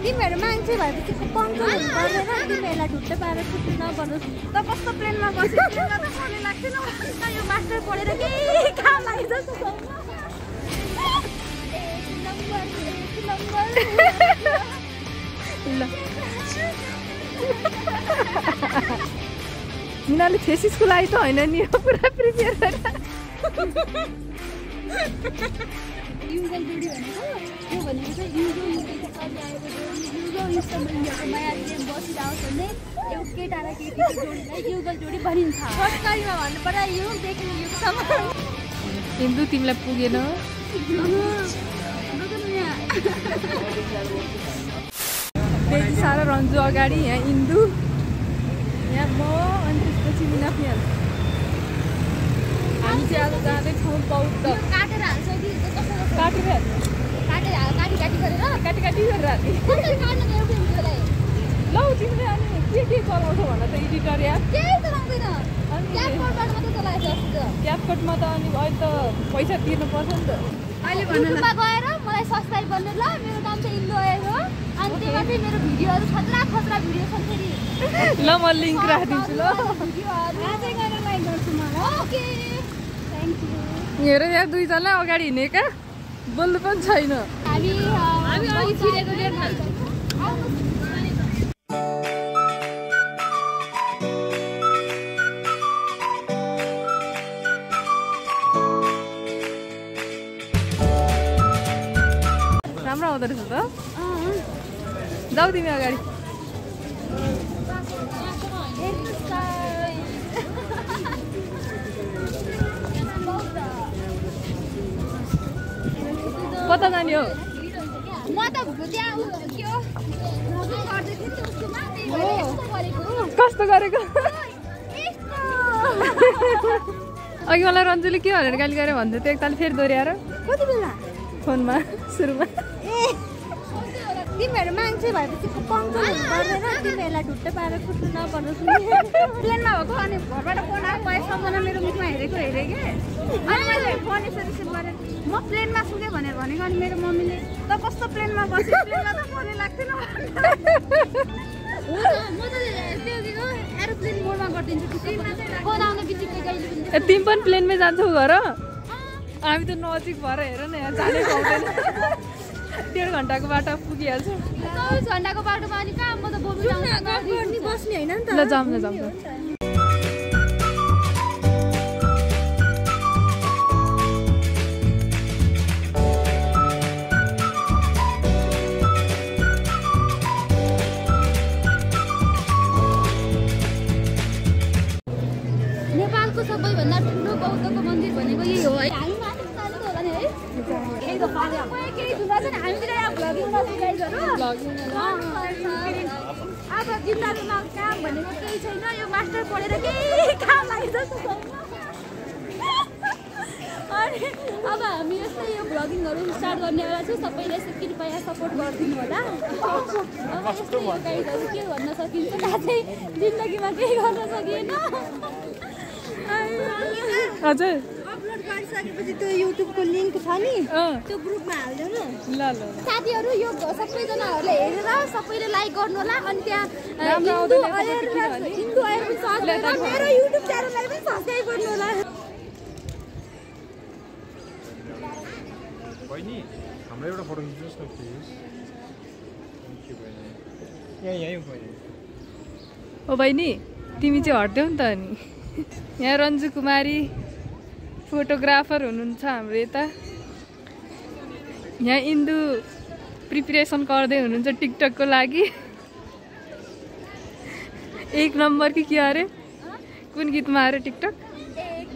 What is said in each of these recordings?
तिमीहरू मान्छे भएपछि कन्ट्रोल गरेर तिमीहरूलाई ढुट्टै पारेर छुट्टी नगर्नुहोस् त कस्तो प्लेनमा बसेर त पढ्ने लाग्थेन यो मास्टर पढेर केही काम लाग्यो जस्तो छैन ल मिनाले थेसिसको लागि त होइन नि यो पुरा प्रिपेयर गरेर युगल जोडी भनेको यो भनेको चाहिँ युगल इन्स्ट्रुमेन्टको मायाले बसिरहेको भने एउटा केटा र केटीको जोडीलाई युगल जोडी भनिन्छ सरकारीमा भन्नु पर्दा युगदेखि युगसम्म हिन्दू तिमीलाई पुगेन त्यति साह्रो रन्जु अगाडि यहाँ इन्दु यहाँ म अनि त्यसपछि मिना पियाल हामी चाहिँ आज जाँदैछौँ बौद्ध काटेर हाल्छ कि काटेर काटी गरेर काटी गरेर हाल्ने ल तिमीले अनि के चलाउँछौ भन त एडिटर एप केही चलाउँदैन क्यापकटबाट मात्रै चलाएको छ क्यापकटमा त अनि अहिले त पैसा तिर्नुपर्छ नि त अहिले युट्युबमा गएर मलाई सब्सक्राइब गर्नु ल मेरो नाम चाहिँ इन्दु आएर हो अनि त्यसमा चाहिँ मेरो भिडियोहरू खतरा भिडियो छ फेरि ल म लिङ्क राखिदिन्छु ल भिडियोहरू आजै गएर लाइक गर्छु मलाई ओके थ्याङ्क यू हेर यहाँ दुईजना अगाडि हिँडेका बोल्नु पनि छैन हामी अघि छिरेको राम्रो आउँदो रहेछ त जाऊ तिमी अगाडि कता जाने हो म त त्यहाँ के हो कस्तो गरेको अघि मलाई रन्जुले के भनेर गाली गरेर भन्दै थियो एकताल फेरि दोहोऱ्याएर कति बेला फोनमा सुरुमा तिमीहरू मान्छे भएपछि कन्ट्रोल गरेर तिमीहरूलाई ढुट्टै पारेर छुट्टी नगर्नुहोस् प्लेनमा भएको अनि घरबाट फोन आएको सम्झना मेरो मुखमा हेरेको हेरेँ कि अनि मैले फोन यसो रिसिभ गरेँ म प्लेनमा सुगेँ भनेर भनेको अनि मेरो मम्मीले त कस्तो प्लेनमा बसेँ प्लेनमा त पढ्ने लाग्थेन म त त्यो एरोप्लेन मोडमा गरिदिन्छु फोन आउने बित्तिकै कहिले पनि तिमी पनि प्लेनमै जान्छौ घर हामी त नजिक भएर हेर न यहाँ जानै पाउँदैन 1.5 घन्टाको बाटो पुगिहाल्छ 24 घन्टाको बाटोमा अनि कहाँ म त बस्ने होइन नि त ल जाऊँ न जाऊँ नेपालको सबैभन्दा ठुलो बौद्धको मन्दिर भनेको यही हो है हामी माथि चालेको होला नि है केही त पाल्यो केही धुँदा चाहिँ हामीतिर यहाँ भ्लगिङमा गाइजहरु अब जिल्लामा काम भनेको केही छैन यो मास्टर पढेर केही काम लाग्यो जस्तो छैन अनि अब हामी यस्तै यो भ्लगिङहरु स्टार्ट गर्नेवाला छु सबैले कृपया सपोर्ट गरिदिनु होला अब यस्तो गाइजहरु के भन्न सकिन्छ थाहा जिन्दगीमा केही गर्न सकिएन हजुर अपलोड गरिसकेपछि त्यो युट्युबको लिंक छ नि त्यो ग्रुपमा हाल्दिउ न ल ल साथीहरु यो सबैजनाहरुले हेरेर सबैले लाइक गर्नु होला अनि त्यहाँ इन्दु आएर पनि सर्च गरेर मेरो युट्युब च्यानललाई पनि सब्स्क्राइब गर्नु होला बहिनी हाम्रो एउटा फोटो खिच्नुस् न प्लिज थ्यांक यू बहिनी यही बहिनी ओ बहिनी तिमी चाहिँ हट्देऊ नि त अनि यहाँ रन्जु कुमारी फोटोग्राफर हुनुहुन्छ हाम्रो यता यहाँ इन्दु प्रिपरेसन गर्दै हुनुहुन्छ टिकटकको लागि 1 नम्बर कि के अरे कुन गीतमा अरे टिकटक 1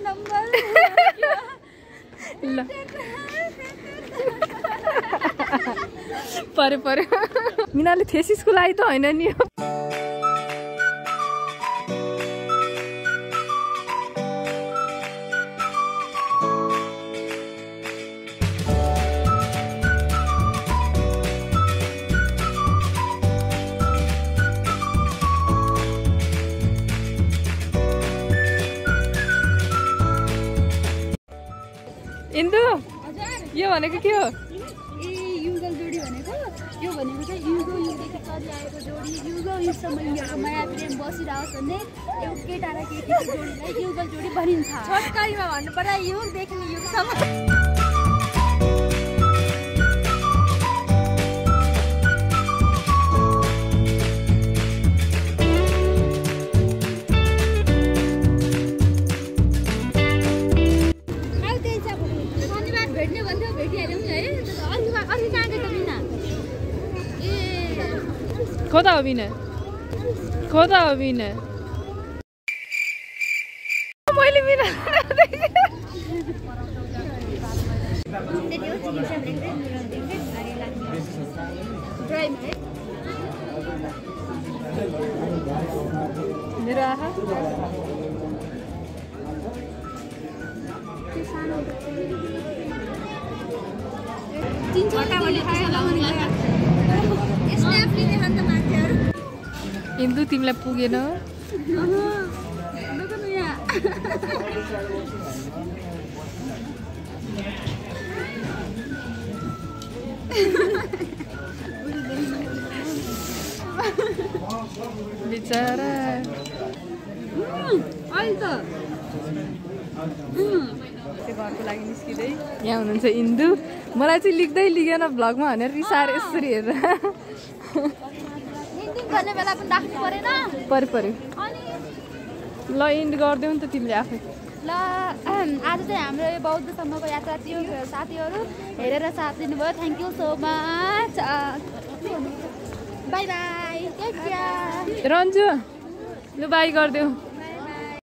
नम्बर ल पर्यो मिनाले थेसिसको लागि त होइन नि इन्दु यो भनेको के हो? ए युगल जोडी भनेको यो भनेको चाहिँ युगो युगदेखि चलिआएको जोडी युगो युगसम्म यिनीहरूको माया प्रेम बसिरहोस् भन्ने एउटा केटा र केटीको जोडीलाई युगल जोडी भनिन्छ। छोटकरीमा भन्नुपर्दा युगदेखि युगसम्म। खोदा हो बिना मैले बिना मेरो आँखा हिन्दू तिमीलाई पुगेन बिचरा घरको लागि निस्किँदै यहाँ हुनुहुन्छ हिन्दू मलाई चाहिँ लिख्दै लिगेन भ्लगमा भनेर रिसाएर यसरी हेरेर गर्ने बेला पनि राख्नु परेन पर्यो ल इन्ड गरिदेऊ नि त तिमीले आफै ल आज चाहिँ हाम्रो यो बौद्ध सम्मको यात्रा थियो साथीहरू हेरेर साथ दिनुभयो thank you so much bye bye take care Ranju लु बाई गरिदेऊ